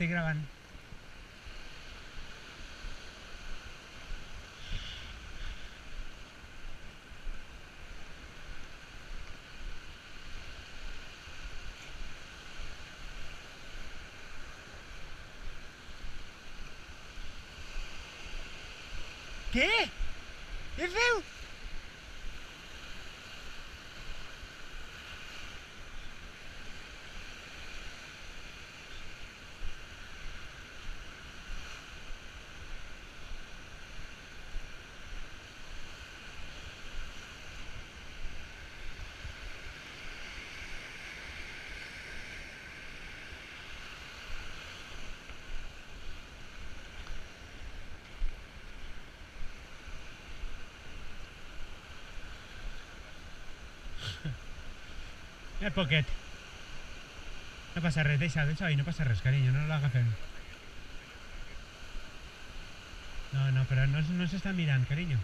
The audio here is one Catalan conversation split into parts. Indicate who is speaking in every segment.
Speaker 1: estoy grabando. Què? Què feu? El Pocket. No passa res, deixa-ho, no passa res, carinyo, no l'agafem. No, però no s'està mirant, carinyo.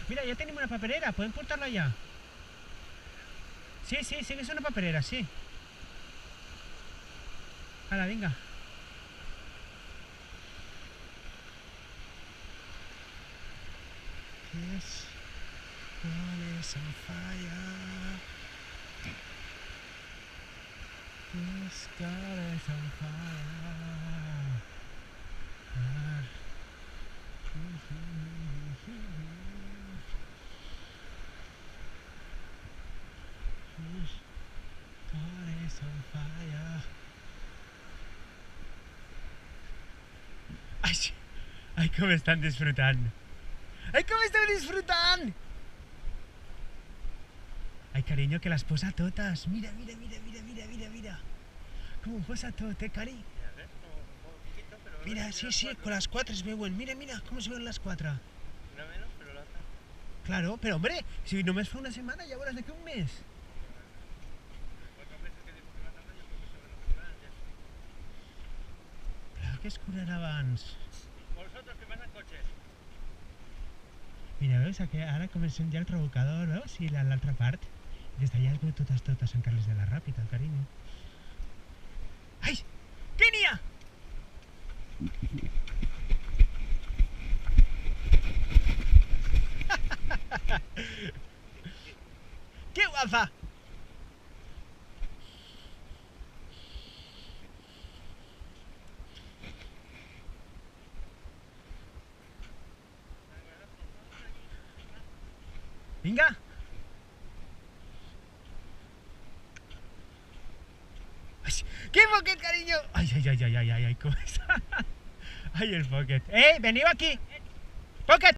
Speaker 1: Mira, ja tenim una paperera, podem portar-la allà. Sí, que és una paperera, sí. Hala, vinga. Yes, all is on fire. This God is on fire. God is on fire. Ai, com estan disfrutant. Ai, com esteu disfrutant. Ai, carinyo, que les posa totes. Mira. Com ho posa tot, cari? Mira, sí, con las 4 es veuen. Mira, com es veuen les 4.
Speaker 2: Una menos, pero la otra.
Speaker 1: Claro, pero hombre, si només fa una setmana, ja veuràs d'aquí un mes.
Speaker 2: 4 meses que dijo que va a tardar, yo creo que se van a mejorar ya.
Speaker 1: Clar que es curarà abans.
Speaker 2: Vosotros que pasan coches.
Speaker 1: Mira, veus, ara comencem ja el provocador, veus? I l'altra part. Des d'allà es veu totes Sant Carles de la Ràpita, el carinyo. Ai! Què n'hi ha? Que guapa! Vinga! ¡Qué Pocket, cariño! Ay, ¿cómo está? Ay, el Pocket. Veniu aquí! Pocket!